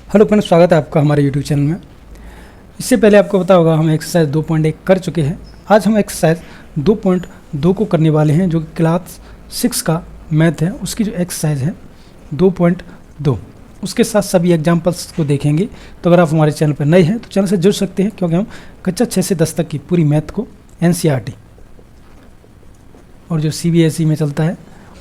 Hello friends, स्वागत है आपका हमारे यूट्यूब चैनल में। इससे पहले आपको पता होगा हम एक्सरसाइज 2.1 कर चुके हैं। आज हम एक्सरसाइज 2.2 को करने वाले हैं, जो कि क्लास 6 का मैथ है, उसकी जो एक्सरसाइज है 2.2। उसके साथ सभी एग्जाम्पल्स को देखेंगे। तो अगर आप हमारे चैनल पर नए हैं तो चैनल से जुड़ सकते हैं, क्योंकि हम कक्षा 6 से 10 तक की पूरी मैथ को NCERT और जो CBSE में चलता है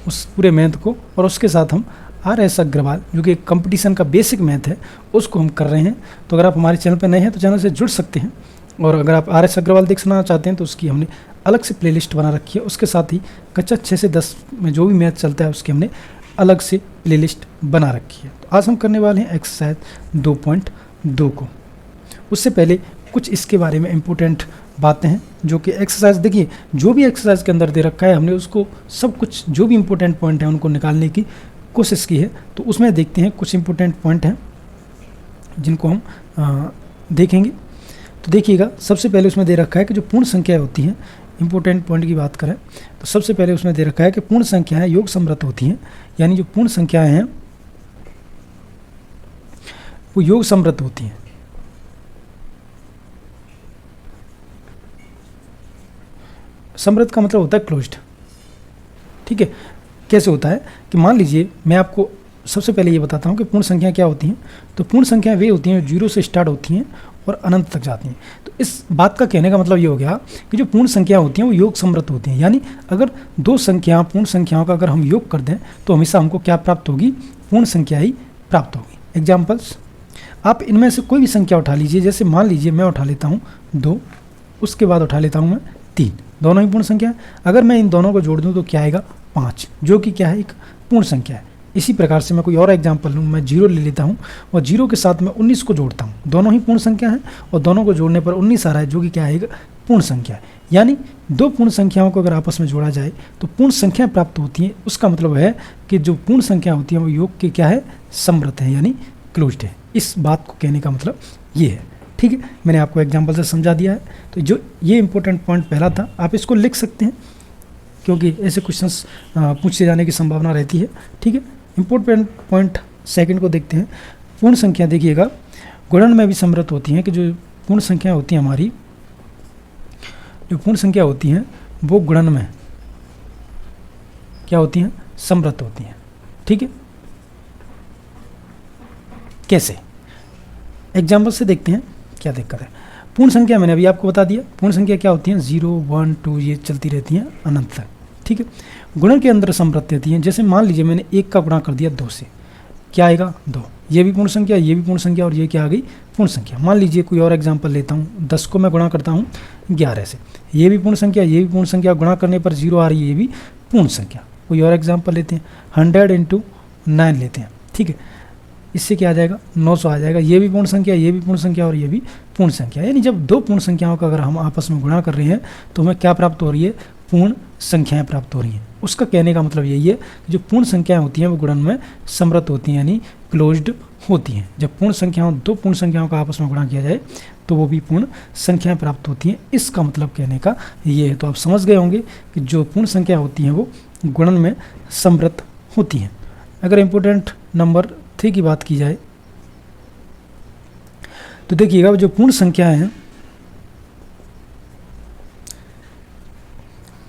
उस पूरे मैथ को, और उसके साथ हम RS अग्रवाल जो कि कंपटीशन का बेसिक मैथ है उसको हम कर रहे हैं। तो अगर आप हमारे चैनल पर नए हैं तो चैनल से जुड़ सकते हैं, और अगर आप RS अग्रवाल देखना चाहते हैं तो उसकी हमने अलग से प्लेलिस्ट बना रखी है। उसके साथ ही कक्षा 6 से 10 में जो भी मैथ चलता है उसकी हमने अलग से प्लेलिस्ट बना रखी है। तो आज हम करने वाले हैं एक्सरसाइज 2.2 को। उससे पहले कुछ इसके बारे में इम्पोर्टेंट बातें हैं, जो कि एक्सरसाइज देखिए, जो भी एक्सरसाइज के अंदर दे रखा है हमने उसको सब कुछ जो भी इम्पोर्टेंट पॉइंट है उनको निकालने की कोशिश की है। तो उसमें देखते हैं कुछ इम्पोर्टेंट पॉइंट हैं जिनको हम देखेंगे। तो देखिएगा, सबसे पहले उसमें दे रखा है कि जो पूर्ण संख्या होती हैं, इम्पोर्टेंट पॉइंट की बात करें तो सबसे पहले उसमें दे रखा है कि पूर्ण संख्याएं योग समृद्ध होती हैं, यानी जो पूर्ण संख्याएं हैं वो योग समृद्ध होती हैं। समृद्ध का मतलब होता है क्लोज्ड। ठीक है, कैसे होता है कि मान लीजिए, मैं आपको सबसे पहले ये बताता हूँ कि पूर्ण संख्या क्या होती हैं। तो पूर्ण संख्याएं वे होती हैं जो 0 से स्टार्ट होती हैं और अनंत तक जाती हैं। तो इस बात का कहने का मतलब ये हो गया कि जो पूर्ण संख्या होती हैं वो योग समृद्ध होती हैं, यानी अगर दो संख्या पूर्ण संख्याओं का अगर हम योग कर दें तो हमेशा हमको क्या प्राप्त होगी? पूर्ण संख्या ही प्राप्त होगी। एग्जाम्पल्स, आप इनमें से कोई भी संख्या उठा लीजिए। जैसे मान लीजिए मैं उठा लेता हूँ 2, उसके बाद उठा लेता हूँ मैं 3, दोनों ही पूर्ण संख्या है। अगर मैं इन दोनों को जोड़ दूँ तो क्या आएगा? 5, जो कि क्या है? एक पूर्ण संख्या है। इसी प्रकार से मैं कोई और एग्जांपल लूँ, मैं 0 ले लेता हूँ और 0 के साथ मैं 19 को जोड़ता हूँ। दोनों ही पूर्ण संख्या है और दोनों को जोड़ने पर 19 आ रहा है, जो कि क्या है? पूर्ण संख्या है। यानी दो पूर्ण संख्याओं को अगर आपस में जोड़ा जाए तो पूर्ण संख्या प्राप्त होती है। उसका मतलब है कि जो पूर्ण संख्या होती है वो योग के क्या है? समृद्ध है, यानी क्लोज्ड है। इस बात को कहने का मतलब ये है। ठीक है, मैंने आपको एग्जाम्पल से समझा दिया है। तो जो ये इंपॉर्टेंट पॉइंट पहला था, आप इसको लिख सकते हैं क्योंकि ऐसे क्वेश्चंस पूछे जाने की संभावना रहती है। ठीक है, इंपॉर्टेंट पॉइंट सेकंड को देखते हैं। पूर्ण संख्या देखिएगा गुणन में भी समृद्ध होती हैं, कि जो पूर्ण संख्या होती हैं हमारी, जो पूर्ण संख्या होती हैं वो गुणन में क्या होती हैं? समृद्ध होती हैं। ठीक है, कैसे? एग्जाम्पल से देखते हैं क्या दिक्कत है। पूर्ण संख्या मैंने अभी आपको बता दिया। पूर्ण संख्या क्या होती हैं? 0, 1, 2 ये चलती रहती हैं अनंत तक। ठीक है, गुणन के अंदर समृद्ध रहती हैं। जैसे मान लीजिए मैंने 1 का गुणा कर दिया 2 से, क्या आएगा? 2। ये भी पूर्ण संख्या, ये भी पूर्ण संख्या, और ये क्या आ गई? पूर्ण संख्या। मान लीजिए कोई और एग्जाम्पल लेता हूँ, 10 को मैं गुणा करता हूँ 11 से, ये भी पूर्ण संख्या, ये भी पूर्ण संख्या, गुणा करने पर 0 आ रही है, ये भी पूर्ण संख्या। कोई और एग्जाम्पल लेते हैं, 100 × 9 लेते हैं। ठीक है, इससे क्या आ जाएगा? 900 आ जाएगा। ये भी पूर्ण संख्या, ये भी पूर्ण संख्या, और ये भी पूर्ण संख्या। यानी जब दो पूर्ण संख्याओं का अगर हम आपस में गुणा कर रहे हैं तो हमें क्या प्राप्त हो रही है? पूर्ण संख्याएं प्राप्त हो रही हैं। उसका कहने का मतलब यही है कि जो पूर्ण संख्याएं होती हैं वो गुणन में समृद्ध होती हैं, यानी क्लोज्ड होती हैं। जब पूर्ण संख्याओं दो पूर्ण संख्याओं का आपस में गुणा किया जाए तो वो भी पूर्ण संख्याएं प्राप्त होती हैं। इसका मतलब कहने का ये है। तो आप समझ गए होंगे कि जो पूर्ण संख्या होती हैं वो गुणन में समृद्ध होती हैं। अगर इम्पोर्टेंट नंबर 3 की बात की जाए तो देखिएगा, जो पूर्ण संख्याएं हैं,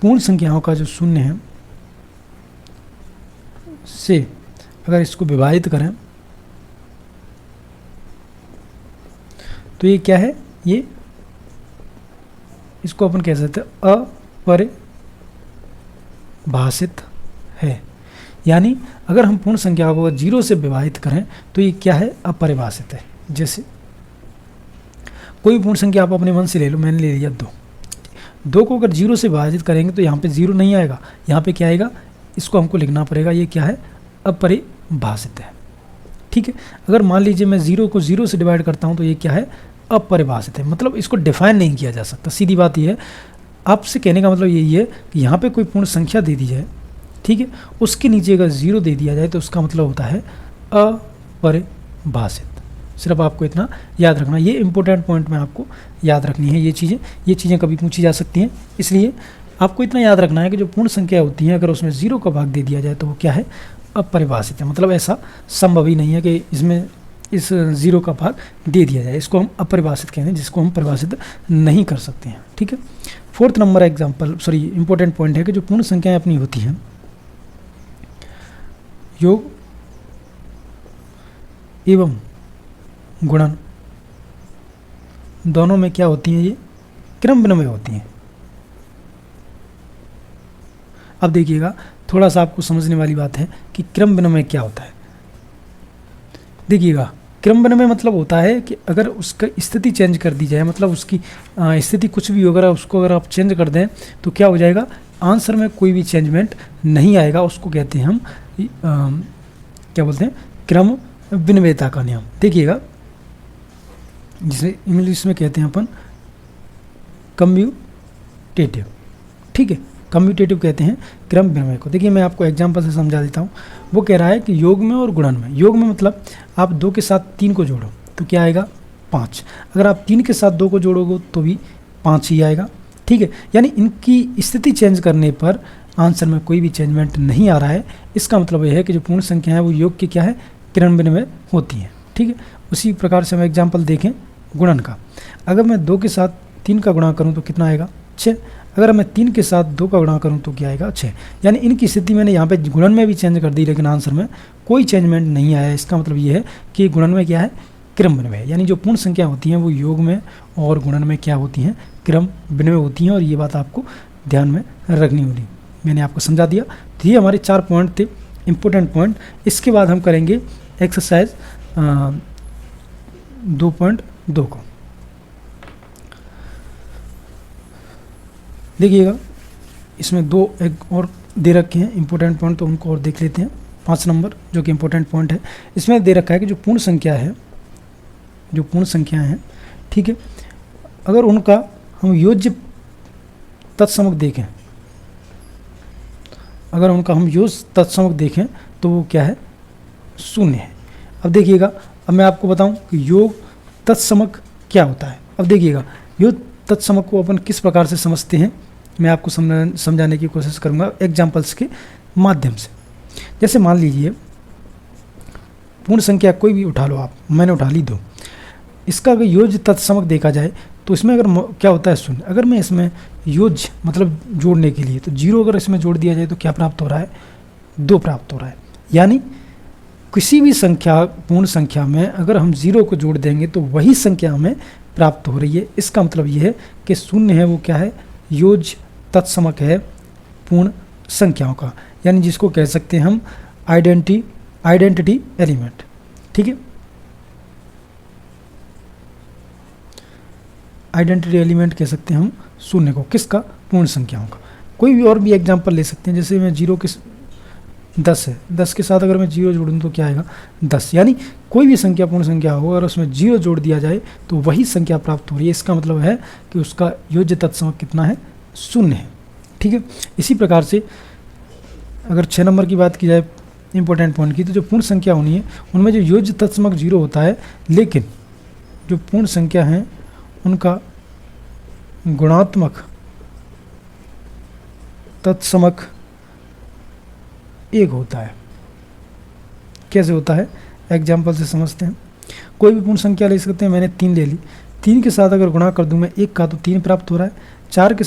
पूर्ण संख्याओं का जो शून्य है से अगर इसको विभाजित करें तो ये क्या है? ये इसको अपन कह सकते हैं अपरिभाषित है। यानी अगर हम पूर्ण संख्या को 0 से विभाजित करें तो ये क्या है? अपरिभाषित है। जैसे कोई पूर्ण संख्या आप अपने मन से ले लो, मैंने ले लिया 2 को अगर 0 से विभाजित करेंगे तो यहाँ पे 0 नहीं आएगा, यहाँ पे क्या आएगा? इसको हमको लिखना पड़ेगा, ये क्या है? अपरिभाषित है। ठीक है, अगर मान लीजिए मैं 0 को 0 से डिवाइड करता हूँ तो ये क्या है? अपरिभाषित है। मतलब इसको डिफाइन नहीं किया जा सकता। सीधी बात ये है। आपसे कहने का मतलब यही है कि यहाँ पे कोई पूर्ण संख्या दे दी जाए, ठीक है, उसके नीचे अगर 0 दे दिया जाए तो उसका मतलब होता है अपरिभाषित। सिर्फ आपको इतना याद रखना, ये इंपॉर्टेंट पॉइंट में आपको याद रखनी है। ये चीज़ें कभी पूछी जा सकती हैं, इसलिए आपको इतना याद रखना है कि जो पूर्ण संख्या होती है अगर उसमें 0 का भाग दे दिया जाए तो वो क्या है? अपरिभाषित है। मतलब ऐसा संभव ही नहीं है कि इसमें इस ज़ीरो का भाग दे दिया जाए। इसको हम अपरिभाषित कहते हैं, जिसको हम परिभाषित नहीं कर सकते हैं। ठीक है। 4th number example important point है कि जो पूर्ण संख्याएं अपनी होती हैं, योग एवं गुणन दोनों में क्या होती हैं, ये क्रम विनिमय होती हैं। अब देखिएगा, थोड़ा सा आपको समझने वाली बात है कि क्रम विनिमय क्या होता है। देखिएगा, क्रम विनिमय मतलब होता है कि अगर उसका स्थिति चेंज कर दी जाए, मतलब उसकी स्थिति कुछ भी होगा, उसको अगर आप चेंज कर दें तो क्या हो जाएगा, आंसर में कोई भी चेंजमेंट नहीं आएगा। उसको कहते हैं हम क्या बोलते हैं, क्रम विनिमयता का नियम। देखिएगा, जिसे इंग्लिश में कहते हैं अपन कम्यूटेटिव। ठीक है, कम्यूटेटिव कहते हैं क्रम विनिमय को। देखिए, मैं आपको एग्जांपल से समझा देता हूँ। वो कह रहा है कि योग में और गुणन में, योग में मतलब आप 2 के साथ 3 को जोड़ो तो क्या आएगा, 5। अगर आप 3 के साथ 2 को जोड़ोगे तो भी 5 ही आएगा। ठीक है, यानी इनकी स्थिति चेंज करने पर आंसर में कोई भी चेंजमेंट नहीं आ रहा है। इसका मतलब यह है कि जो पूर्ण संख्या है वो योग की क्या है, क्रम विनिमय होती है। ठीक है, उसी प्रकार से हम एग्जाम्पल देखें गुणन का। अगर मैं 2 के साथ 3 का गुणा करूँ तो कितना आएगा, 6। अगर मैं 3 के साथ 2 का गुणा करूं तो क्या आएगा, 6। यानी इनकी स्थिति मैंने यहाँ पे गुणन में भी चेंज कर दी, लेकिन आंसर में कोई चेंजमेंट नहीं आया। इसका मतलब ये है कि गुणन में क्या है, क्रम विनिमय। यानी जो पूर्ण संख्या होती हैं वो योग में और गुणन में क्या होती हैं, क्रम विनिमय होती हैं। और ये बात आपको ध्यान में रखनी होगी। मैंने आपको समझा दिया। तो ये हमारे 4 पॉइंट थे, इंपॉर्टेंट पॉइंट। इसके बाद हम करेंगे एक्सरसाइज 2.2 को। देखिएगा, इसमें 2 एक और दे रखे हैं इंपॉर्टेंट पॉइंट, तो उनको और देख लेते हैं। 5 नंबर जो कि इंपॉर्टेंट पॉइंट है, इसमें दे रखा है कि जो पूर्ण संख्या है, जो पूर्ण संख्या हैं, ठीक है, अगर उनका हम योज्य तत्समक देखें, अगर उनका हम योज्य तत्समक देखें तो वो क्या है, 0 है। अब देखिएगा, अब मैं आपको बताऊं कि योग तत्समक क्या होता है। अब देखिएगा, योग तत्समक को अपन किस प्रकार से समझते हैं, मैं आपको समझाने की कोशिश करूंगा एग्जाम्पल्स के माध्यम से। जैसे मान लीजिए पूर्ण संख्या कोई भी उठा लो आप, मैंने उठा ली 2। इसका अगर योज्य तत्समक देखा जाए तो इसमें अगर क्या होता है, 0। अगर मैं इसमें योज्य मतलब जोड़ने के लिए तो 0 अगर इसमें जोड़ दिया जाए तो क्या प्राप्त हो रहा है, 2 प्राप्त हो रहा है। यानी किसी भी संख्या, पूर्ण संख्या में अगर हम 0 को जोड़ देंगे तो वही संख्या हमें प्राप्त हो रही है। इसका मतलब ये है कि 0 है वो क्या है, योज्य तत्समक है पूर्ण संख्याओं का, यानी जिसको कह सकते हैं हम आइडेंटिटी एलिमेंट। ठीक है, आइडेंटिटी एलिमेंट कह सकते हैं हम 0 को, किसका, पूर्ण संख्याओं का। कोई भी और भी एग्जांपल ले सकते हैं। जैसे मैं 0 के 10 है, 10 के साथ अगर मैं 0 जोड़ूँ तो क्या आएगा, 10। यानी कोई भी संख्या पूर्ण संख्या हो, अगर उसमें 0 जोड़ दिया जाए तो वही संख्या प्राप्त हो रही है। इसका मतलब है कि उसका योज्य तत्समक कितना है, 0 है। ठीक है, इसी प्रकार से अगर 6 नंबर की बात की जाए इंपॉर्टेंट पॉइंट की, तो जो पूर्ण संख्या होनी है उनमें जो योज्य तत्समक 0 होता है, लेकिन जो पूर्ण संख्या हैं उनका गुणात्मक तत्समक 1 होता है। कैसे होता है, एग्जाम्पल से समझते हैं। कोई भी पूर्ण संख्या ले सकते हैं, मैंने 3 ले ली, 3 के साथ अगर गुणा कर दूं मैं 1 का तो 3 प्राप्त हो रहा है। 4 के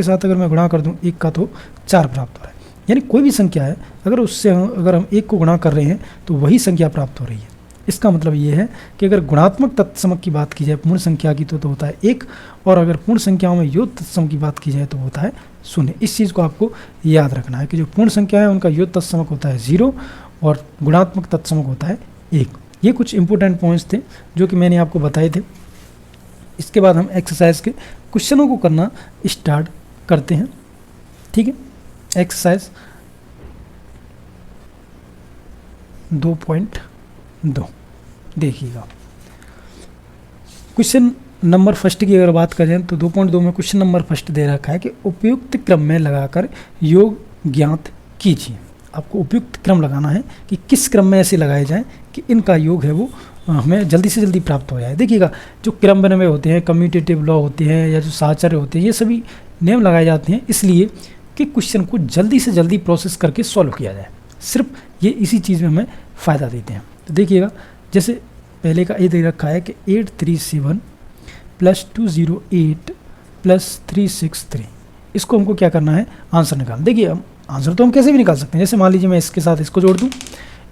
साथ अगर मैं गुणा कर दूं 1 का तो 4 प्राप्त हो रहा है। यानी कोई भी संख्या है, अगर उससे अगर हम 1 को गुणा कर रहे हैं तो वही संख्या प्राप्त हो रही है। इसका मतलब ये है कि अगर गुणात्मक तत्समक की बात की जाए पूर्ण संख्या की तो होता है 1, और अगर पूर्ण संख्याओं में योज्य तत्समक की बात की जाए तो होता है 0। इस चीज़ को आपको याद रखना है कि जो पूर्ण संख्या है उनका योज्य तत्समक होता है 0 और गुणात्मक तत्समक होता है 1। ये कुछ इंपॉर्टेंट पॉइंट्स थे जो कि मैंने आपको बताए थे। इसके बाद हम एक्सरसाइज के क्वेश्चनों को करना स्टार्ट करते हैं। ठीक है, एक्सरसाइज 2.2 देखिएगा। क्वेश्चन नंबर फर्स्ट की अगर बात करें तो 2.2 में क्वेश्चन नंबर फर्स्ट दे रखा है कि उपयुक्त क्रम में लगाकर योग ज्ञात कीजिए। आपको उपयुक्त क्रम लगाना है कि किस क्रम में ऐसे लगाए जाएं कि इनका योग है वो हमें जल्दी से जल्दी प्राप्त हो जाए। देखिएगा, जो क्रम बने हुए होते हैं, कम्यूटेटिव लॉ होते हैं या जो साहचर्य होते हैं, ये सभी नियम लगाए जाते हैं इसलिए कि क्वेश्चन को जल्दी से जल्दी प्रोसेस करके सॉल्व किया जाए। सिर्फ ये इसी चीज़ में हमें फ़ायदा देते हैं। तो देखिएगा जैसे पहले का ये दे रखा है कि 837 प्लस 208 प्लस 363, इसको हमको क्या करना है, आंसर निकालना। देखिए हम आंसर तो हम कैसे भी निकाल सकते हैं, जैसे मान लीजिए मैं इसके साथ इसको जोड़ दूँ,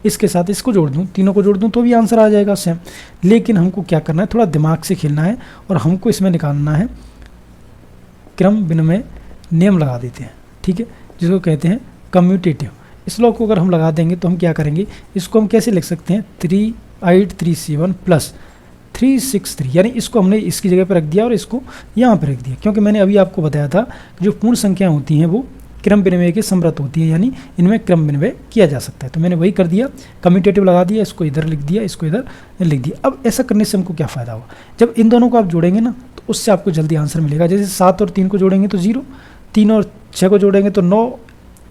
इसके साथ इसको जोड़ दूँ, तीनों को जोड़ दूँ तो भी आंसर आ जाएगा सेम। लेकिन हमको क्या करना है, थोड़ा दिमाग से खेलना है और हमको इसमें निकालना है क्रम विनिमय नियम लगा देते हैं, ठीक है, जिसको कहते हैं कम्यूटेटिव। इस लॉ को अगर हम लगा देंगे तो हम क्या करेंगे, इसको हम कैसे लिख सकते हैं, 3837 प्लस 363, यानी इसको हमने इसकी जगह पर रख दिया और इसको यहाँ पर रख दिया, क्योंकि मैंने अभी आपको बताया था कि जो पूर्ण संख्या होती हैं वो क्रम विनिमय के समृद्ध होती है, यानी इनमें क्रम विनिमय किया जा सकता है। तो मैंने वही कर दिया, कम्यूटेटिव लगा दिया, इसको इधर लिख दिया, इसको इधर लिख दिया। अब ऐसा करने से हमको क्या फ़ायदा होगा, जब इन दोनों को आप जोड़ेंगे ना तो उससे आपको जल्दी आंसर मिलेगा। जैसे 7 और 3 को जोड़ेंगे तो 0, 3 और 6 को जोड़ेंगे तो 9,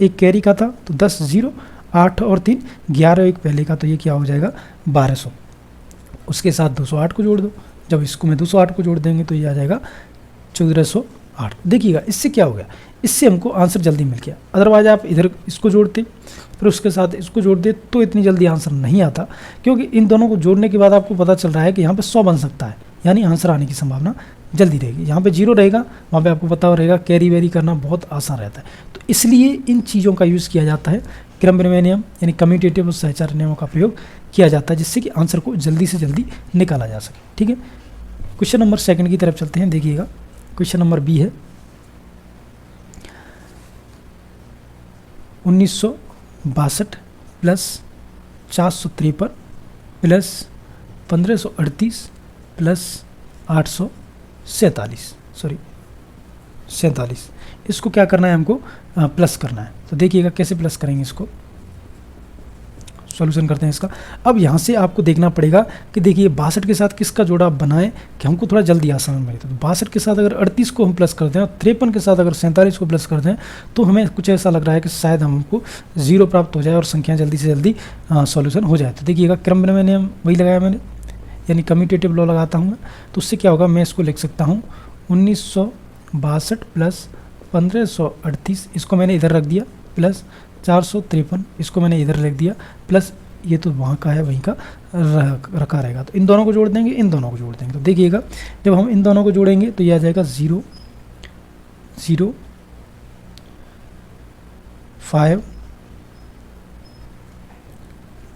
एक कैरी का था तो 10, 0, 8 और 3 11, एक पहले का, तो ये क्या हो जाएगा 1200। उसके साथ 208 को जोड़ दो, जब इसको मैं 208 को जोड़ देंगे तो ये आ जाएगा 1408। देखिएगा इससे क्या हो गया, इससे हमको आंसर जल्दी मिल गया। अदरवाइज आप इधर इसको जोड़ते फिर उसके साथ इसको जोड़ दे तो इतनी जल्दी आंसर नहीं आता, क्योंकि इन दोनों को जोड़ने के बाद आपको पता चल रहा है कि यहाँ पे 100 बन सकता है, यानी आंसर आने की संभावना जल्दी रहेगी। यहाँ पे 0 रहेगा, वहाँ पे आपको पता रहेगा कैरी वेरी करना बहुत आसान रहता है। तो इसलिए इन चीज़ों का यूज़ किया जाता है, क्रम विनिमय नियम यानी कम्यूटेटिव और सहचार नियमों का प्रयोग किया जाता है, जिससे कि आंसर को जल्दी से जल्दी निकाला जा सके। ठीक है, क्वेश्चन नंबर 2 की तरफ चलते हैं। देखिएगा क्वेश्चन नंबर बी है, 1962 प्लस 453 प्लस 1538 प्लस 847, इसको क्या करना है हमको, प्लस करना है। तो देखिएगा कैसे प्लस करेंगे, इसको सॉल्यूशन करते हैं इसका। अब यहाँ से आपको देखना पड़ेगा कि देखिए 62 के साथ किसका जोड़ा बनाएं कि हमको थोड़ा जल्दी आसान मिले। तो 62 के साथ अगर 38 को हम प्लस कर दें और 53 के साथ अगर 47 को प्लस कर दें तो हमें कुछ ऐसा लग रहा है कि शायद हमको 0 प्राप्त हो जाए और संख्या जल्दी से जल्दी सॉल्यूशन हो जाए। तो देखिएगा क्रम विनिमय नियम वही लगाया मैंने, यानी कम्यूटेटिव लॉ लगाता हूँ मैं। तो उससे क्या होगा, मैं इसको लिख सकता हूँ 1962 प्लस 1538, इसको मैंने इधर रख दिया, प्लस 453, इसको मैंने इधर लिख दिया, प्लस ये तो वहाँ का है वहीं का रखा रहेगा। तो इन दोनों को जोड़ देंगे, इन दोनों को जोड़ देंगे। तो देखिएगा जब हम इन दोनों को जोड़ेंगे तो ये आ जाएगा 0 0 5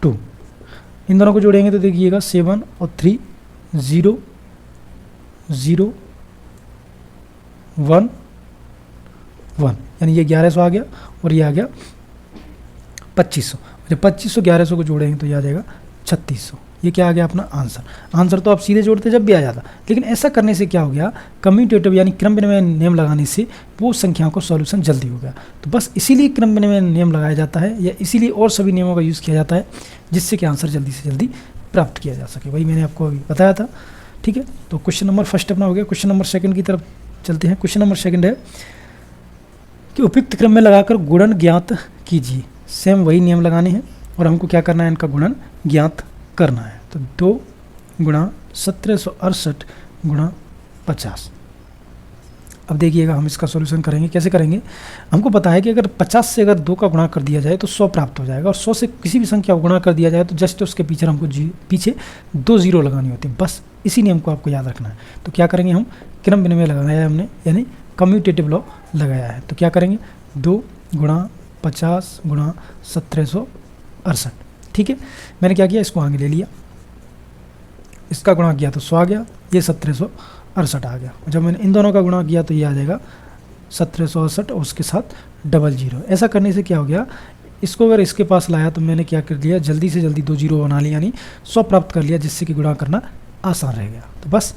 2। इन दोनों को जोड़ेंगे तो देखिएगा 7 और 3 0 0 1 1, यानी ये 1100 आ गया और ये आ गया 2500। जब 2500 1100 को जोड़ेंगे तो ये आ जाएगा 3600। ये क्या आ गया अपना आंसर। आंसर तो आप सीधे जोड़ते जब भी आ जाता, लेकिन ऐसा करने से क्या हो गया, कम्यूटेटिव यानी क्रम विनिमय नियम लगाने से वो संख्याओं का सॉल्यूशन जल्दी हो गया। तो बस इसीलिए क्रम विनिमय नियम लगाया जाता है, या इसीलिए और सभी नियमों का यूज़ किया जाता है जिससे कि आंसर जल्दी से जल्दी प्राप्त किया जा सके। वही मैंने आपको अभी बताया था। ठीक है, तो क्वेश्चन नंबर 1 अपना हो गया। क्वेश्चन नंबर 2 की तरफ चलते हैं। क्वेश्चन नंबर 2 है कि उपयुक्त क्रम में लगाकर गुणन ज्ञात कीजिए। सेम वही नियम लगाने हैं और हमको क्या करना है, इनका गुणन ज्ञात करना है। तो 2 गुणा 1768 गुणा 50। अब देखिएगा हम इसका सॉल्यूशन करेंगे, कैसे करेंगे। हमको पता है कि अगर 50 से अगर 2 का गुणा कर दिया जाए तो 100 प्राप्त हो जाएगा, और 100 से किसी भी संख्या को गुणा कर दिया जाए तो जस्ट उसके पीछे हमको पीछे 2 0 लगानी होती है। बस इसी नियम को आपको याद रखना है। तो क्या करेंगे, हम क्रम विनिमय लगाया है हमने, यानी कम्यूटेटिव लॉ लगाया है। तो क्या करेंगे, 2 गुणा 50 गुणा 1768। ठीक है, मैंने क्या किया, इसको आगे ले लिया, इसका गुणा किया तो 100 आ गया, ये 1768 आ गया। जब मैंने इन दोनों का गुणा किया तो ये आ जाएगा 1768 और उसके साथ 00। ऐसा करने से क्या हो गया, इसको अगर इसके पास लाया तो मैंने क्या कर दिया, जल्दी से जल्दी 2 0 बना लिया, यानी 100 प्राप्त कर लिया, जिससे कि गुणा करना आसान रह गया। तो बस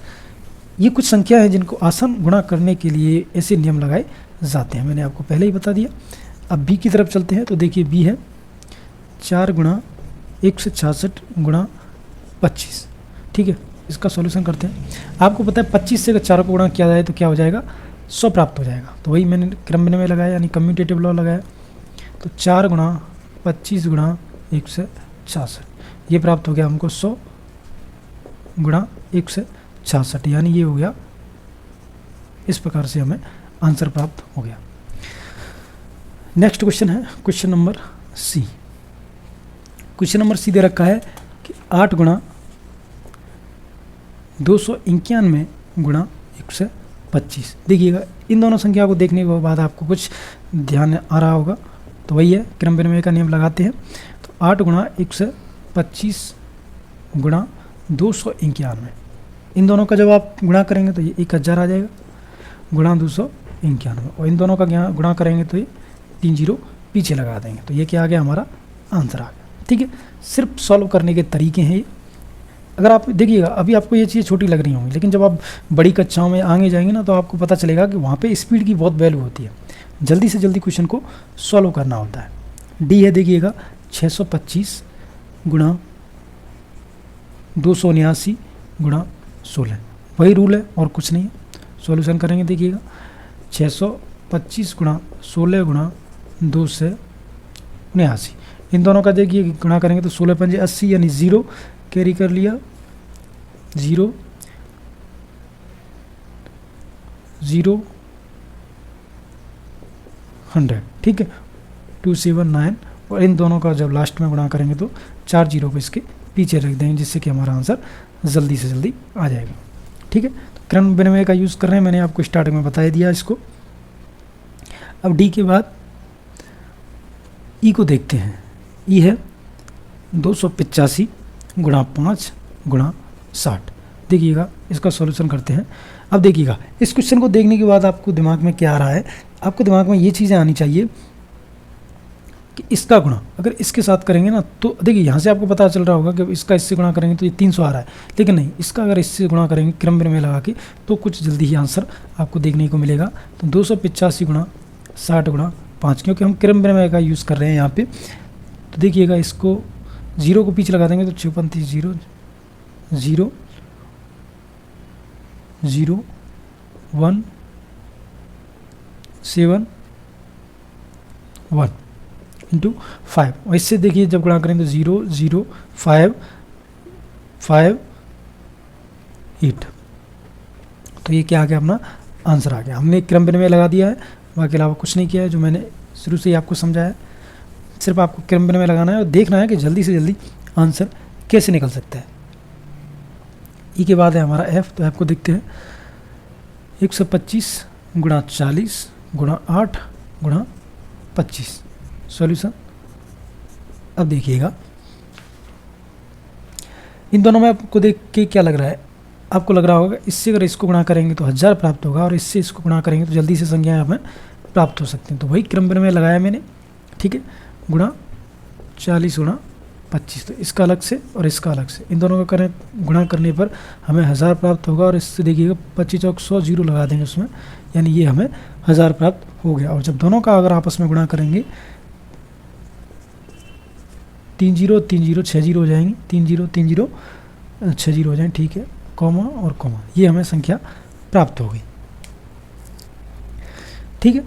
ये कुछ संख्या हैं जिनको आसान गुणा करने के लिए ऐसे नियम लगाए जाते हैं, मैंने आपको पहले ही बता दिया। अब बी की तरफ चलते हैं। तो देखिए बी है 4 गुणा 166 गुणा 25। ठीक है, इसका सॉल्यूशन करते हैं। आपको पता है 25 से अगर 4 को गुणा किया जाए तो क्या हो जाएगा, 100 प्राप्त हो जाएगा। तो वही मैंने क्रम विनिमय लगाया, यानी कम्यूटेटिव लॉ लगाया। तो 4 गुणा 25 गुणा 166, ये प्राप्त हो गया हमको 100 गुणा 166, यानी ये हो गया, इस प्रकार से हमें आंसर प्राप्त हो गया। नेक्स्ट क्वेश्चन है question number C. Question number C दे रखा है कि 8 गुणा 291 गुणा 125। देखिएगा इन दोनों संख्या को देखने के बाद आपको कुछ ध्यान आ रहा होगा, तो वही है क्रम विनिमय का नियम लगाते हैं। तो 8 गुणा 125 गुणा 291, इन दोनों का जब आप गुणा करेंगे तो ये 1000 आ जाएगा गुणा 291, और इन दोनों का गुणा करेंगे तो ये 3 जीरो पीछे लगा देंगे, तो ये क्या आ गया, हमारा आंसर आ गया। ठीक है, सिर्फ सॉल्व करने के तरीके हैं ये। अगर आप देखिएगा अभी आपको ये चीज़ छोटी लग रही होंगी, लेकिन जब आप बड़ी कक्षाओं में आगे जाएंगे ना तो आपको पता चलेगा कि वहाँ पे स्पीड की बहुत वैल्यू होती है, जल्दी से जल्दी क्वेश्चन को सॉल्व करना होता है। डी है देखिएगा 625 गुणा 279 गुणा 16, वही रूल है और कुछ नहीं है। सॉल्यूशन करेंगे देखिएगा 625 गुणा 16 गुणा 279, इन दोनों का देखिए गुणा करेंगे तो 16 पंजे 80, यानी 0 कैरी कर लिया, 0 0 100। ठीक है, 279, और इन दोनों का जब लास्ट में गुणा करेंगे तो 4 जीरो को इसके पीछे रख देंगे, जिससे कि हमारा आंसर जल्दी से जल्दी आ जाएगा। ठीक है, तो क्रम विनिमय का यूज़ कर रहे हैं, मैंने आपको स्टार्टिंग में बता दिया इसको। अब डी के बाद ई को देखते हैं। ई है 285 गुणा 5 गुणा 60। देखिएगा इसका सॉल्यूशन करते हैं। अब देखिएगा इस क्वेश्चन को देखने के बाद आपको दिमाग में क्या आ रहा है, आपको दिमाग में ये चीज़ें आनी चाहिए कि इसका गुणा अगर इसके साथ करेंगे ना, तो देखिए यहाँ से आपको पता चल रहा होगा कि इसका इससे गुणा करेंगे तो ये 300 आ रहा है, लेकिन नहीं, इसका अगर इससे गुणा करेंगे क्रम विनिमय लगा के तो कुछ जल्दी ही आंसर आपको देखने को मिलेगा। तो 285 गुणा 60 गुणा 5, क्योंकि हम क्रम विनिमय का यूज़ कर रहे हैं यहाँ पे। तो देखिएगा इसको 0 को पीछे लगा देंगे तो 54 0 0 0 1 7 1 इंटू 5, और इससे देखिए जब गुणा करेंगे तो 0 0 5 5 8, तो ये क्या आ गया, अपना आंसर आ गया। हमने क्रम विनिमय लगा दिया है, बाकी अलावा कुछ नहीं किया है, जो मैंने शुरू से ही आपको समझाया। सिर्फ आपको क्रम विनिमय लगाना है और देखना है कि जल्दी से जल्दी आंसर कैसे निकल सकता है। ई के बाद है हमारा एफ, तो एफ को देखते हैं 125 गुणा 40 गुणा 8 गुणा 25। सॉल्यूशन अब देखिएगा इन दोनों में आपको देख के क्या लग रहा है, आपको लग रहा होगा इससे अगर इसको गुणा करेंगे तो 1000 प्राप्त होगा, और इससे इसको गुणा करेंगे तो जल्दी से संख्याएं हमें प्राप्त हो सकती हैं। तो वही क्रम विनिमय लगाया मैंने। ठीक है, गुणा 40 गुणा 25, तो इसका अलग से और इसका अलग से, इन दोनों का करें गुणा करने पर हमें 1000 प्राप्त होगा, और इससे देखिएगा 25 चौक 100 जीरो लगा देंगे उसमें, यानी ये हमें 1000 प्राप्त हो गया। और जब दोनों का अगर आपस में गुणा करेंगे 3 0 3 0 6 जीरो हो जाएंगे, 3 0 3 0 6 जीरो हो जाएंगे। ठीक है, कॉमा और कॉमा, ये हमें संख्या प्राप्त हो गई। ठीक है,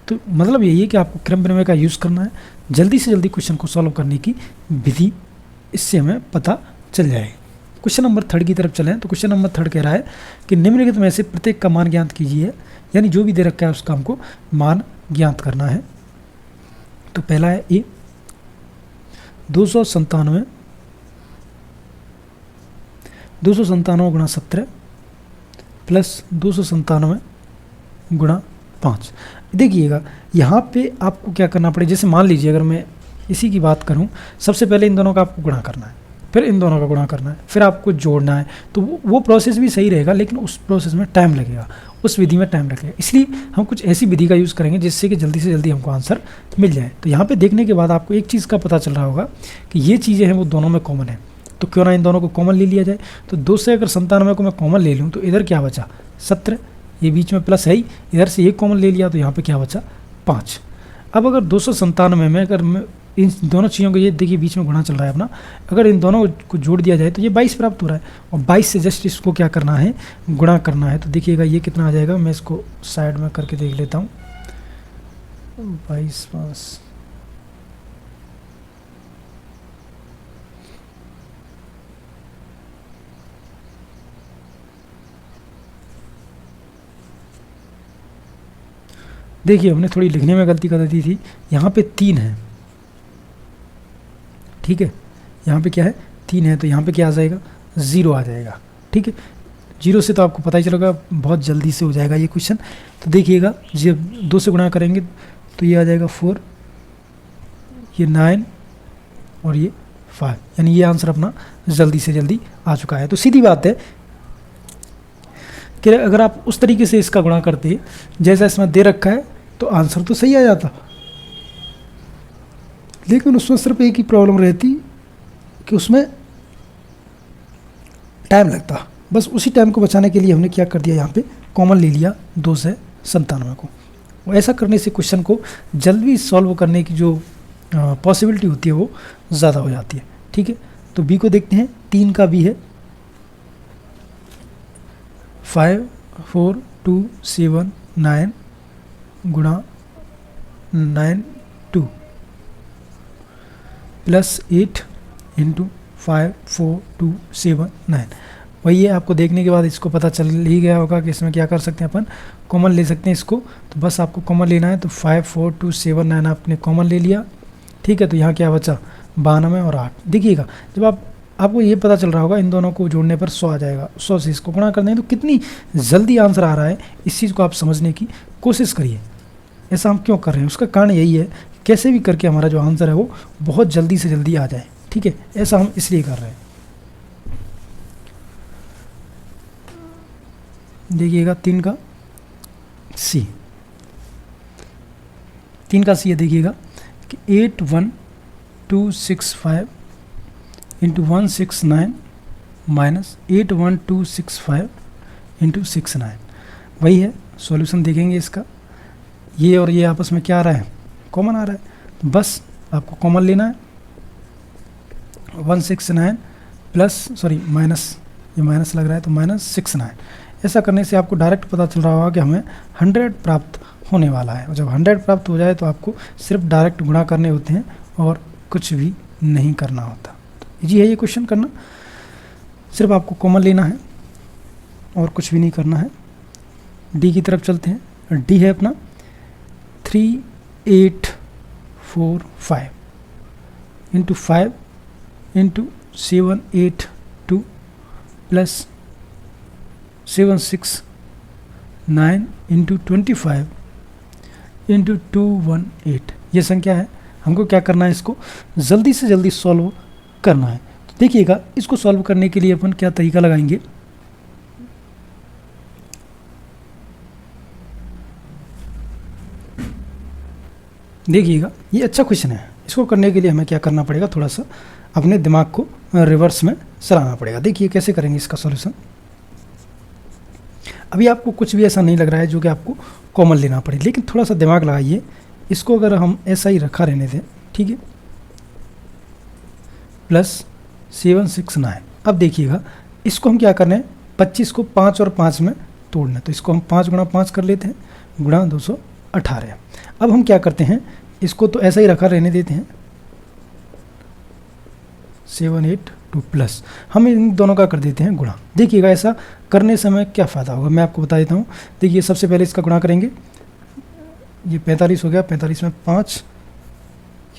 तो मतलब यही है कि आपको क्रम विनिमय का यूज़ करना है, जल्दी से जल्दी क्वेश्चन को सॉल्व करने की विधि इससे हमें पता चल जाएगी। क्वेश्चन नंबर 3 की तरफ चलें, तो क्वेश्चन नंबर 3 कह रहा है कि निम्नलिखित में से प्रत्येक का मान ज्ञात कीजिए, यानी जो भी दे रखा है उसका हमको मान ज्ञात करना है। तो पहला है ए 297 गुणा 17 प्लस 297 गुणा 5। देखिएगा यहाँ पे आपको क्या करना पड़ेगा, जैसे मान लीजिए अगर मैं इसी की बात करूँ, सबसे पहले इन दोनों का आपको गुणा करना है, फिर इन दोनों का गुणा करना है, फिर आपको जोड़ना है। तो वो प्रोसेस भी सही रहेगा, लेकिन उस प्रोसेस में टाइम लगेगा, उस विधि में टाइम लगेगा। इसलिए हम कुछ ऐसी विधि का यूज़ करेंगे जिससे कि जल्दी से जल्दी हमको आंसर मिल जाए। तो यहाँ पे देखने के बाद आपको एक चीज़ का पता चल रहा होगा कि ये चीज़ें हैं वो दोनों में कॉमन है, तो क्यों ना इन दोनों को कॉमन ले लिया जाए। तो 2 से अगर 97 को मैं कॉमन ले लूँ तो इधर क्या बचा 17, ये बीच में प्लस है ही, इधर से एक कॉमन ले लिया तो यहाँ पे क्या बचा 5। अब अगर 297 में अगर इन दोनों चीज़ों को, ये देखिए बीच में गुणा चल रहा है अपना, अगर इन दोनों को जोड़ दिया जाए तो ये 22 प्राप्त हो रहा है, और 22 से जस्ट इसको क्या करना है, गुणा करना है। तो देखिएगा ये कितना आ जाएगा, मैं इसको साइड में करके देख लेता हूँ। 22 5 देखिए हमने थोड़ी लिखने में गलती कर दी थी, यहाँ पे 3 है। ठीक है, यहाँ पे क्या है 3 है तो यहाँ पे क्या आ जाएगा, 0 आ जाएगा। ठीक है, 0 से तो आपको पता ही चलेगा, बहुत जल्दी से हो जाएगा ये क्वेश्चन। तो देखिएगा जब 2 से गुणा करेंगे तो ये आ जाएगा 4, ये 9 और ये 5, यानी ये आंसर अपना जल्दी से जल्दी आ चुका है। तो सीधी बात है कि अगर आप उस तरीके से इसका गुणा करते जैसा इसमें दे रखा है तो आंसर तो सही आ जाता, लेकिन उसमें सिर्फ एक ही प्रॉब्लम रहती कि उसमें टाइम लगता। बस उसी टाइम को बचाने के लिए हमने क्या कर दिया, यहाँ पे कॉमन ले लिया 2 से 97 को। और ऐसा करने से क्वेश्चन को जल्दी सॉल्व करने की जो पॉसिबिलिटी होती है वो ज़्यादा हो जाती है। ठीक है, तो बी को देखते हैं। 3 का बी है 5 4 2 7 9 गुणा 9 2 प्लस 8 इंटू 5 4 2 7 9। वही है, आपको देखने के बाद इसको पता चल ही गया होगा कि इसमें क्या कर सकते हैं, अपन कॉमन ले सकते हैं इसको। तो बस आपको कॉमन लेना है, तो 5 4 2 7 9 आपने कॉमन ले लिया। ठीक है, तो यहाँ क्या बचा, 92 और 8। देखिएगा जब आपको ये पता चल रहा होगा इन दोनों को जोड़ने पर 100 आ जाएगा, 100 से इसको गुणा कर दें तो कितनी जल्दी आंसर आ रहा है, इस चीज़ को आप समझने की कोशिश करिए। ऐसा हम क्यों कर रहे हैं, उसका कारण यही है कैसे भी करके हमारा जो आंसर है वो बहुत जल्दी से जल्दी आ जाए। ठीक है, ऐसा हम इसलिए कर रहे हैं। देखिएगा 3 का सी, 3 का सी है। देखिएगा कि 81265 इंटू 169 माइनस 81265 इंटू 69। वही है, सॉल्यूशन देखेंगे इसका। ये और ये आपस में क्या आ रहा है, कॉमन आ रहा है। तो बस आपको कॉमन लेना है, 169 प्लस सॉरी माइनस, ये माइनस लग रहा है तो -69। ऐसा करने से आपको डायरेक्ट पता चल रहा होगा कि हमें 100 प्राप्त होने वाला है। और जब 100 प्राप्त हो जाए तो आपको सिर्फ डायरेक्ट गुणा करने होते हैं और कुछ भी नहीं करना होता। तो इजी है ये क्वेश्चन करना, सिर्फ आपको कॉमन लेना है और कुछ भी नहीं करना है। डी की तरफ चलते हैं। डी है अपना 3845 into 5 into 782 plus 769 into 25 into 218। ये संख्या है, हमको क्या करना है, इसको जल्दी से जल्दी सॉल्व करना है। तो देखिएगा इसको सॉल्व करने के लिए अपन क्या तरीका लगाएंगे। देखिएगा ये अच्छा क्वेश्चन है, इसको करने के लिए हमें क्या करना पड़ेगा, थोड़ा सा अपने दिमाग को रिवर्स में चलाना पड़ेगा। देखिए कैसे करेंगे इसका सॉल्यूशन। अभी आपको कुछ भी ऐसा नहीं लग रहा है जो कि आपको कॉमन लेना पड़े, लेकिन थोड़ा सा दिमाग लगाइए। इसको अगर हम ऐसा ही रखा रहने दें, ठीक है, प्लस 769। अब देखिएगा इसको हम क्या करना है, 25 को 5 और 5 में तोड़ना है। तो इसको हम 5 गुणा 5 कर लेते हैं, गुणा 218। अब हम क्या करते हैं, इसको तो ऐसा ही रखा रहने देते हैं, 782 प्लस हम इन दोनों का कर देते हैं गुणा। देखिएगा ऐसा करने से हमें क्या फ़ायदा होगा मैं आपको बता देता हूँ। देखिए सबसे पहले इसका गुणा करेंगे, ये 45 हो गया, 45 में 5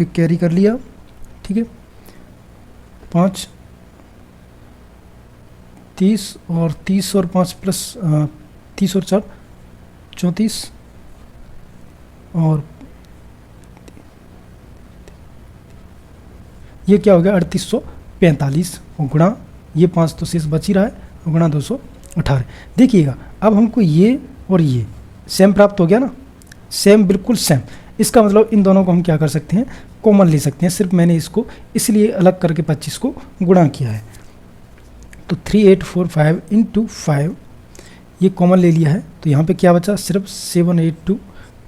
ये कैरी कर लिया, ठीक है, 5 30 और 30 और 5 प्लस 30 और 4 34 और ये क्या हो गया 3845 और गुणा ये 5 तो शेष बच ही रहा है और गुणा 218। देखिएगा अब हमको ये और ये सेम प्राप्त हो गया ना, सेम बिल्कुल सेम। इसका मतलब इन दोनों को हम क्या कर सकते हैं, कॉमन ले सकते हैं। सिर्फ मैंने इसको इसलिए अलग करके 25 को गुणा किया है। तो 3845 इंटू 5 ये कॉमन ले लिया है, तो यहाँ पे क्या बचा, सिर्फ 782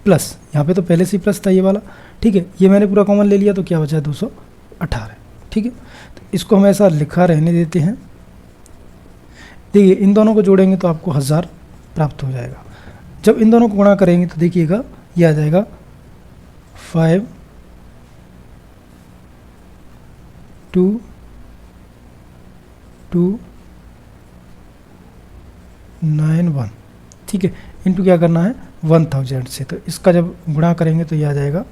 प्लस, यहाँ पे तो पहले से ही प्लस था ये वाला, ठीक है, ये मैंने पूरा कॉमन ले लिया तो क्या बचा 218, ठीक है। तो इसको हम ऐसा लिखा रहने देते हैं। देखिए इन दोनों को जोड़ेंगे तो आपको 1000 प्राप्त हो जाएगा। जब इन दोनों को गुणा करेंगे तो देखिएगा ये आ जाएगा 5 2 2 9 1, ठीक है, इनटू क्या करना है 1000 से। तो इसका जब गुणा करेंगे तो ये आ जाएगा,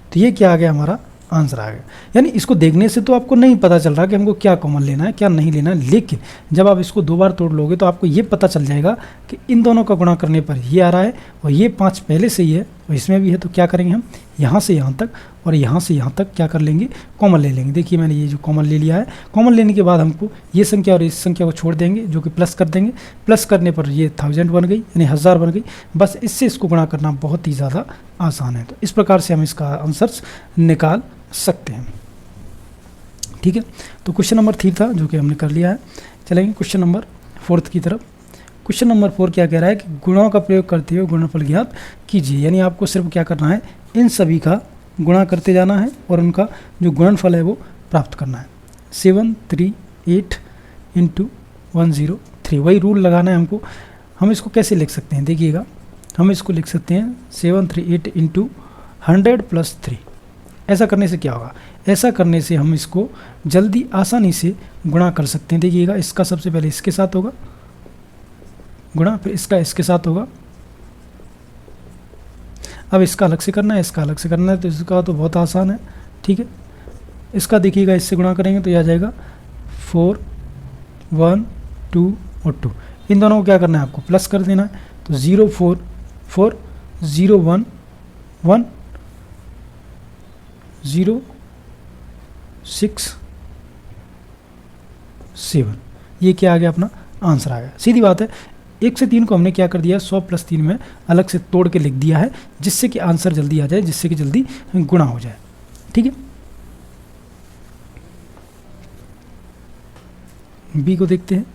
तो ये क्या आ गया हमारा आंसर आ गया। यानी इसको देखने से तो आपको नहीं पता चल रहा कि हमको क्या कॉमन लेना है क्या नहीं लेना है, लेकिन जब आप इसको 2 बार तोड़ लोगे तो आपको ये पता चल जाएगा कि इन दोनों का गुणा करने पर ये आ रहा है और ये 5 पहले से ही है और इसमें भी है। तो क्या करेंगे हम यहाँ से यहाँ तक और यहाँ से यहाँ तक क्या कर लेंगे, कॉमन ले लेंगे। देखिए मैंने ये जो कॉमन ले लिया है, कॉमन लेने के बाद हमको ये संख्या और इस संख्या को छोड़ देंगे जो कि प्लस कर देंगे। प्लस करने पर ये 1000 बन गई यानी 1000 बन गई। बस इससे इसको गुणा करना बहुत ही ज़्यादा आसान है। तो इस प्रकार से हम इसका आंसर निकाल सकते हैं। ठीक है, तो क्वेश्चन नंबर 3 था जो कि हमने कर लिया है। चलेंगे क्वेश्चन नंबर 4 की तरफ। क्वेश्चन नंबर 4 क्या कह रहा है कि गुणों का प्रयोग करते हुए गुणनफल ज्ञात कीजिए। यानी आपको सिर्फ क्या करना है, इन सभी का गुणा करते जाना है और उनका जो गुणनफल है वो प्राप्त करना है। 738 इंटू 103, वही रूल लगाना है हमको। हम इसको कैसे लिख सकते हैं, देखिएगा हम इसको लिख सकते हैं 738 इंटू 100 प्लस 3। ऐसा करने से क्या होगा, ऐसा करने से हम इसको जल्दी आसानी से गुणा कर सकते हैं। देखिएगा इसका सबसे पहले इसके साथ होगा गुणा, फिर इसका इसके साथ होगा। अब इसका अलग से करना है, इसका अलग से करना है, तो इसका तो बहुत आसान है। ठीक है, इसका देखिएगा इससे गुणा करेंगे तो यह आ जाएगा 4 1 2 और 2। इन दोनों को क्या करना है, आपको प्लस कर देना है। तो 0 4 4 0 1 1 0 6 7, ये क्या आ गया, अपना आंसर आ गया। सीधी बात है, 1 से 3 को हमने क्या कर दिया, 100 प्लस 3 में अलग से तोड़ के लिख दिया है, जिससे कि आंसर जल्दी आ जाए, जिससे कि जल्दी गुणा हो जाए। ठीक है, बी को देखते हैं।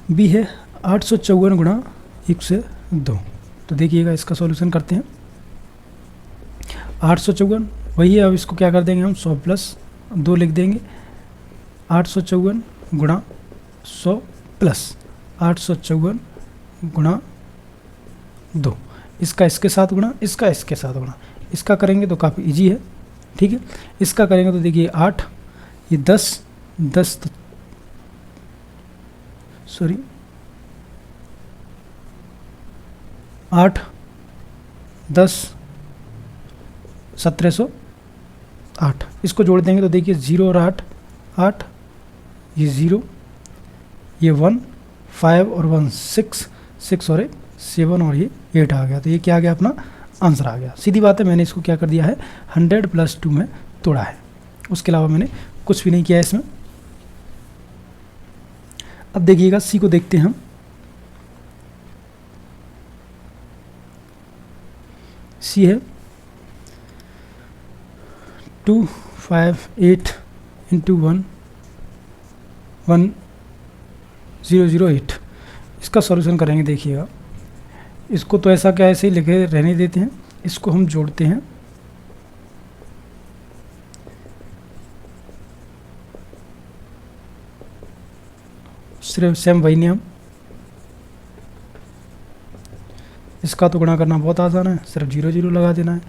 बी है 854 गुणा 102। तो देखिएगा इसका सॉल्यूशन करते हैं। 854 वही है, अब इसको क्या कर देंगे हम, 100 प्लस 2 लिख देंगे। 854 गुणा 100 प्लस 854 गुणा 2, इसका इसके साथ गुणा, इसका इसके साथ गुणा। इसका करेंगे तो काफ़ी इजी है। ठीक है, इसका करेंगे तो देखिए 8, ये 10 10 सॉरी 8 10 1708। इसको जोड़ देंगे तो देखिए 0 और 8 8, ये 0, ये 1 5 और 1 6 6 और 1 7 और ये 8 आ गया। तो ये क्या आ गया, अपना आंसर आ गया। सीधी बात है, मैंने इसको क्या कर दिया है, 100 प्लस 2 में तोड़ा है। उसके अलावा मैंने कुछ भी नहीं किया है इसमें। अब देखिएगा सी को देखते हैं हम। सी है 258 इंटू 11008। इसका सॉल्यूशन करेंगे। देखिएगा इसको तो ऐसा क्या ऐसे ही लिखे रहने देते हैं, इसको हम जोड़ते हैं। सिर्फ सेम वही नियम, इसका तो गुणा करना बहुत आसान है, सिर्फ 0 0 लगा देना है।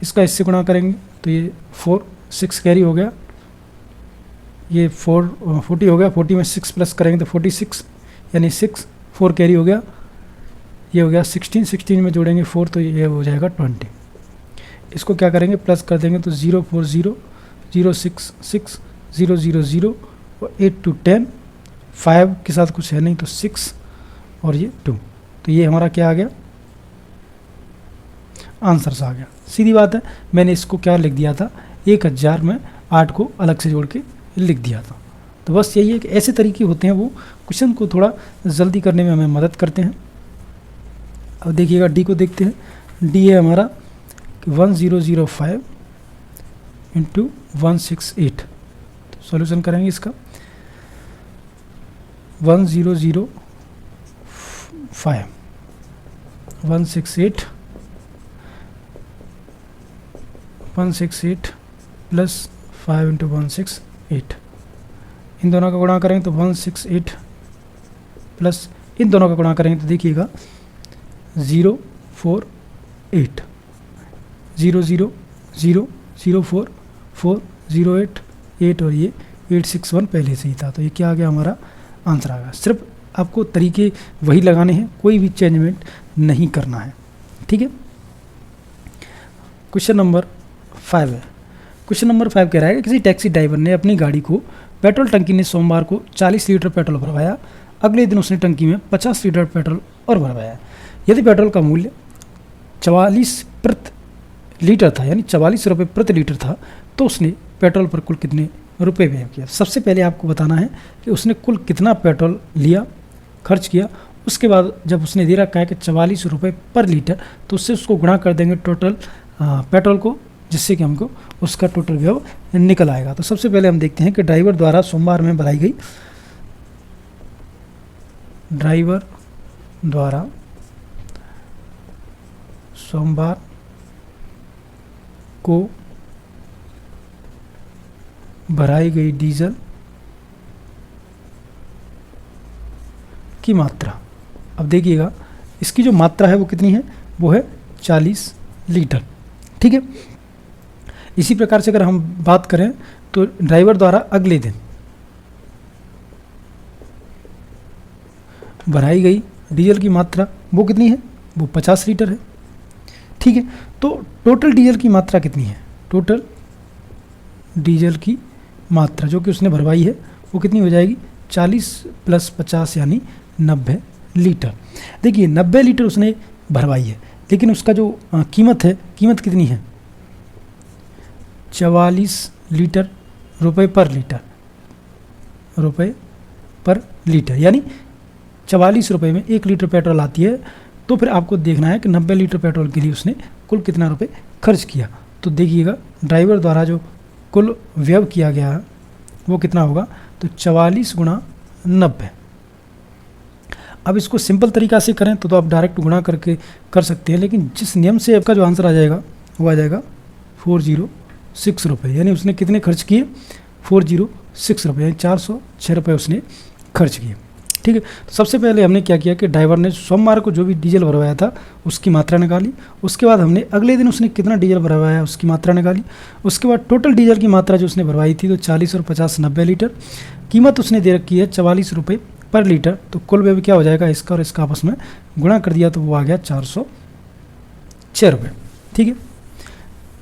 इसका इससे गुणा करेंगे तो ये 4 6 कैरी हो गया, ये 40 हो गया। 40 में 6 प्लस करेंगे तो 46 यानी 6 4 कैरी हो गया, ये हो गया 16 16 में जोड़ेंगे 4 तो ये हो जाएगा 20। इसको क्या करेंगे, प्लस कर देंगे तो 0 4 0 0 6 6 0 0 0 और 8 2 10, 5 के साथ कुछ है नहीं तो 6 और ये 2। तो ये हमारा क्या आ गया, आंसर आ गया। सीधी बात है, मैंने इसको क्या लिख दिया था, 1000 में 8 को अलग से जोड़ के लिख दिया था। तो बस यही है कि ऐसे तरीके होते हैं, वो क्वेश्चन को थोड़ा जल्दी करने में हमें मदद करते हैं। अब देखिएगा डी को देखते हैं। डी है हमारा 1005 इंटू 168। तो सॉल्यूशन करेंगे इसका 1005 168 प्लस 5 इंटू 168। इन दोनों का गुणा करेंगे तो 168 प्लस इन दोनों का गुणा करेंगे तो देखिएगा 048 0 0 0 0 4 4 0 8 8 और ये 861 पहले से ही था। तो ये क्या आ गया, हमारा आंसर आ गया। सिर्फ आपको तरीके वही लगाने हैं, कोई भी चेंजमेंट नहीं करना है। ठीक है, क्वेश्चन नंबर 5 है। क्वेश्चन नंबर 5 कह रहा है कि किसी टैक्सी ड्राइवर ने अपनी गाड़ी को पेट्रोल टंकी ने सोमवार को 40 लीटर पेट्रोल भरवाया। अगले दिन उसने टंकी में 50 लीटर पेट्रोल और भरवाया। यदि पेट्रोल का मूल्य 44 प्रति लीटर था, यानी 44 रुपये प्रति लीटर था, तो उसने पेट्रोल पर कुल कितने रुपए व्यय किया। सबसे पहले आपको बताना है कि उसने कुल कितना पेट्रोल लिया, खर्च किया। उसके बाद जब उसने दे रखा है कि 44 रुपये पर लीटर, तो उससे उसको गुणा कर देंगे टोटल पेट्रोल को, जिससे कि हमको उसका टोटल व्यय निकल आएगा। तो सबसे पहले हम देखते हैं कि ड्राइवर द्वारा सोमवार में भराई गई, ड्राइवर द्वारा सोमवार को भराई गई डीजल की मात्रा। अब देखिएगा इसकी जो मात्रा है वो कितनी है, वो है 40 लीटर। ठीक है। इसी प्रकार से अगर हम बात करें तो ड्राइवर द्वारा अगले दिन भराई गई डीजल की मात्रा वो कितनी है, वो 50 लीटर है। ठीक है। तो टोटल डीजल की मात्रा कितनी है, टोटल डीजल की मात्रा जो कि उसने भरवाई है वो कितनी हो जाएगी, 40 + 50 यानी 90 लीटर। देखिए 90 लीटर उसने भरवाई है, लेकिन उसका जो कीमत है, कीमत कितनी है, 44 लीटर रुपए पर लीटर, रुपए पर लीटर, यानी 44 रुपये में 1 लीटर पेट्रोल आती है। तो फिर आपको देखना है कि 90 लीटर पेट्रोल के लिए उसने कुल कितना रुपए खर्च किया। तो देखिएगा ड्राइवर द्वारा जो कुल व्यय किया गया है वो कितना होगा, तो 44 × 90। अब इसको सिंपल तरीका से करें तो आप डायरेक्ट गुणा करके कर सकते हैं, लेकिन जिस नियम से आपका जो आंसर आ जाएगा वो आ जाएगा 406 रुपये, यानी उसने कितने खर्च किए, 406 रुपये, यानी 406 रुपये उसने खर्च किए। ठीक है। तो सबसे पहले हमने क्या किया कि ड्राइवर ने सोमवार को जो भी डीजल भरवाया था उसकी मात्रा निकाली। उसके बाद हमने अगले दिन उसने कितना डीजल भरवाया उसकी मात्रा निकाली। उसके बाद टोटल डीजल की मात्रा जो उसने भरवाई थी तो 40 और 50 90 लीटर, कीमत उसने दे रखी है 44 रुपये पर लीटर। तो कुल व्यय क्या हो जाएगा, इसका और इसका आपस में गुणा कर दिया तो वो आ गया 406 रुपये। ठीक है।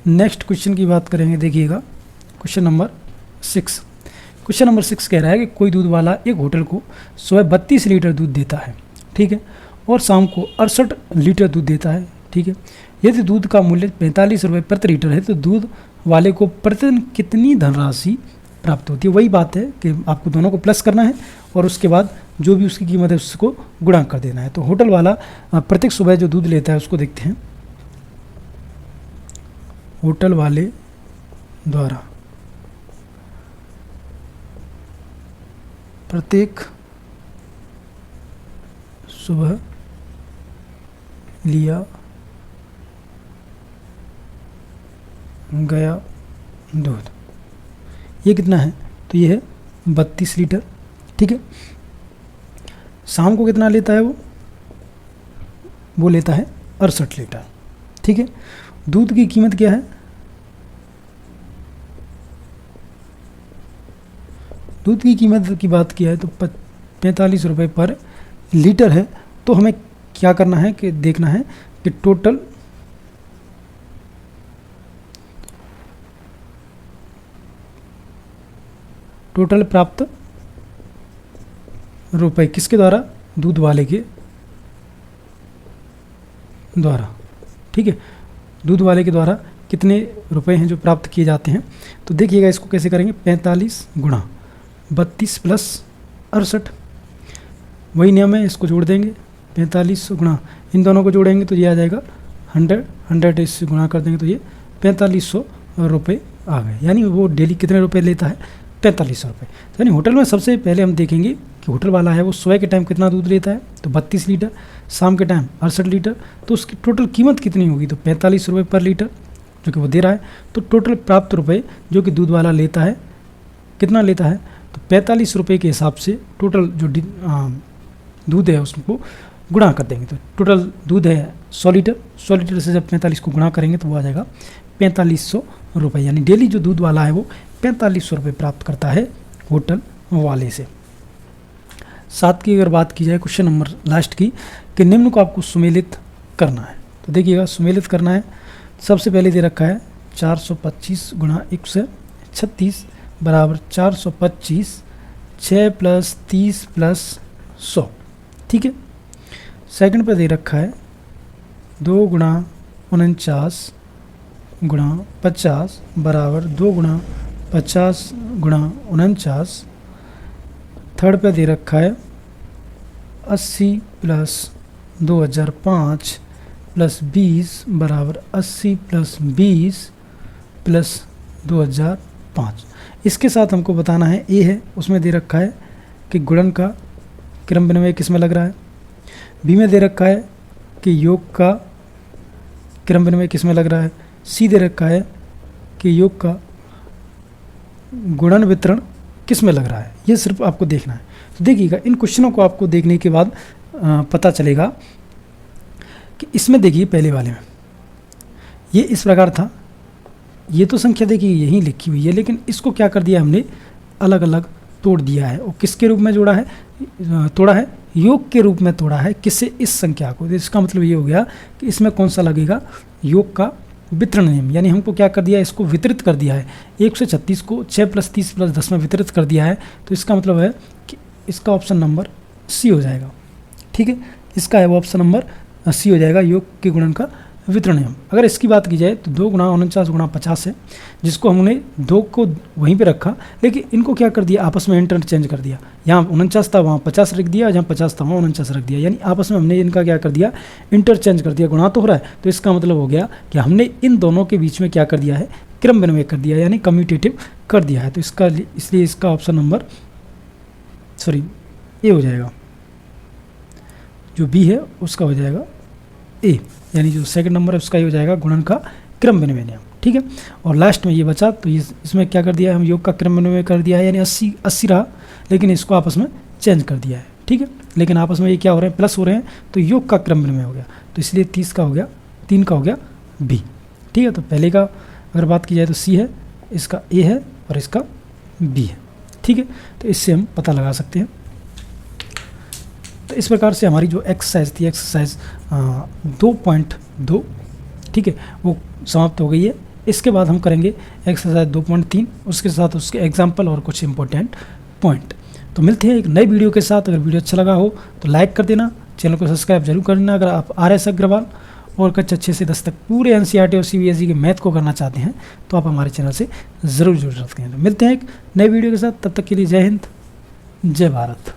नेक्स्ट क्वेश्चन की बात करेंगे, देखिएगा क्वेश्चन नंबर 6। क्वेश्चन नंबर 6 कह रहा है कि कोई दूध वाला एक होटल को सुबह 32 लीटर दूध देता है, ठीक है, और शाम को 68 लीटर दूध देता है। ठीक है। यदि दूध का मूल्य 45 रुपये प्रति लीटर है तो दूध वाले को प्रतिदिन कितनी धनराशि प्राप्त होती है। वही बात है कि आपको दोनों को प्लस करना है और उसके बाद जो भी उसकी कीमत है उसको गुणा कर देना है। तो होटल वाला प्रत्येक सुबह जो दूध लेता है उसको देखते हैं। होटल वाले द्वारा प्रत्येक सुबह लिया गया दूध ये कितना है, तो ये है 32 लीटर। ठीक है। शाम को कितना लेता है वो लेता है 68 लीटर। ठीक है। दूध की कीमत क्या है, दूध की कीमत की बात किया है तो 45 रुपये पर लीटर है। तो हमें क्या करना है कि देखना है कि टोटल प्राप्त रुपए किसके द्वारा, दूध वाले के द्वारा। ठीक है। दूध वाले के द्वारा कितने रुपए हैं जो प्राप्त किए जाते हैं। तो देखिएगा इसको कैसे करेंगे, 45 × 32 + 68, वही नियम है, इसको जोड़ देंगे। 45 × इन दोनों को जोड़ेंगे तो ये आ जाएगा 100 इससे गुणा कर देंगे तो ये 4500 रुपये आ गए। यानी वो डेली कितने रुपए लेता है, 4500 रुपये। तो यानी होटल में सबसे पहले हम देखेंगे कि होटल वाला है वो सुबह के टाइम कितना दूध लेता है, तो 32 लीटर, शाम के टाइम 68 लीटर। तो उसकी टोटल कीमत कितनी होगी, तो 45 रुपये पर लीटर जो कि वो दे रहा है। तो टोटल प्राप्त रुपए जो कि दूध वाला लेता है कितना लेता है, तो 45 रुपये के हिसाब से टोटल जो दूध है उसको गुणा कर देंगे। तो टोटल दूध है 100 लीटर, 100 लीटर से जब 45 को गुणा करेंगे तो वो आ जाएगा 4500 रुपये। यानी डेली जो दूध वाला है वो 4500 रुपये प्राप्त करता है होटल वाले से। 7 की अगर बात की जाए क्वेश्चन नंबर लास्ट की, कि निम्न को आपको सुमेलित करना है। तो देखिएगा सुमेलित करना है, सबसे पहले दे रखा है 425 गुणा 136 बराबर 425, 6 + 30 + 100। ठीक है, सेकंड पे दे रखा है 2 गुणा 49 गुणा 50 बराबर 2 गुणा 50 गुणा 49। थर्ड पे दे रखा है 80 + 2005 + 20 बराबर 80 + 20 + 2005। इसके साथ हमको बताना है ए है, उसमें दे रखा है कि गुणन का क्रम विनिमय किस में लग रहा है। बी में दे रखा है कि योग का क्रम विनिमय किस में लग रहा है। सी दे रखा है कि योग का गुणन वितरण किस में लग रहा है। ये सिर्फ आपको देखना है। तो देखिएगा, इन क्वेश्चनों को आपको देखने के बाद पता चलेगा कि इसमें देखिए पहले वाले में ये इस प्रकार था, ये तो संख्या देखिए यहीं लिखी हुई है, लेकिन इसको क्या कर दिया हमने, अलग अलग तोड़ दिया है। और किसके रूप में जोड़ा है, तोड़ा है, योग के रूप में तोड़ा है। किससे, इस संख्या को। तो इसका मतलब ये हो गया कि इसमें कौन सा लगेगा, योग का वितरण नियम। यानी हमको क्या कर दिया है, इसको वितरित कर दिया है। 136 को 6 + 30 + 10 में वितरित कर दिया है। तो इसका मतलब है कि इसका ऑप्शन नंबर सी हो जाएगा। ठीक है, इसका है वो ऑप्शन नंबर सी हो जाएगा, योग के गुणन का वितरण नियम। अगर इसकी बात की जाए तो 2 गुणा 49 गुणा 50 है, जिसको हमने 2 को वहीं पे रखा, लेकिन इनको क्या कर दिया, आपस में इंटरचेंज कर दिया। यहाँ 49 था वहाँ 50 रख दिया, जहाँ 50 था वहाँ 49 रख दिया। यानी आपस में हमने इनका क्या कर दिया, इंटरचेंज कर दिया। गुणा तो हो रहा है, तो इसका मतलब हो गया कि हमने इन दोनों के बीच में क्या कर दिया है, क्रम विनिमय कर दिया, यानी कम्यूटेटिव कर दिया है। तो इसका, इसलिए इसका ऑप्शन नंबर ए हो जाएगा। जो बी है उसका हो जाएगा ए, यानी जो सेकंड नंबर है उसका ये हो जाएगा गुणन का क्रम विनिमय नियम। ठीक है, और लास्ट में ये बचा, तो ये इसमें क्या कर दिया है, हम योग का क्रम विनिमय कर दिया है, यानी 80 रहा, लेकिन इसको आपस में चेंज कर दिया है। ठीक है, लेकिन आपस में ये क्या हो रहे हैं, प्लस हो रहे हैं, तो योग का क्रम विनिमय हो गया। तो इसलिए 30 का हो गया, 3 का हो गया बी। ठीक है, तो पहले का अगर बात की जाए तो सी है, इसका ए है और इसका बी है। ठीक है, तो इससे हम पता लगा सकते हैं। तो इस प्रकार से हमारी जो एक्सरसाइज थी, एक्सरसाइज 2.2, ठीक है, वो समाप्त हो गई है। इसके बाद हम करेंगे एक्सरसाइज 2.3, उसके साथ उसके एग्जाम्पल और कुछ इंपॉर्टेंट पॉइंट। तो मिलते हैं एक नई वीडियो के साथ। अगर वीडियो अच्छा लगा हो तो लाइक कर देना, चैनल को सब्सक्राइब जरूर करना। अगर आप RS अग्रवाल और कक्षा 6 से 10 तक पूरे NCERT और CBSE के मैथ को करना चाहते हैं तो आप हमारे चैनल से ज़रूर जुड़ सकते हैं। तो मिलते हैं एक नई वीडियो के साथ, तब तक के लिए जय हिंद, जय भारत।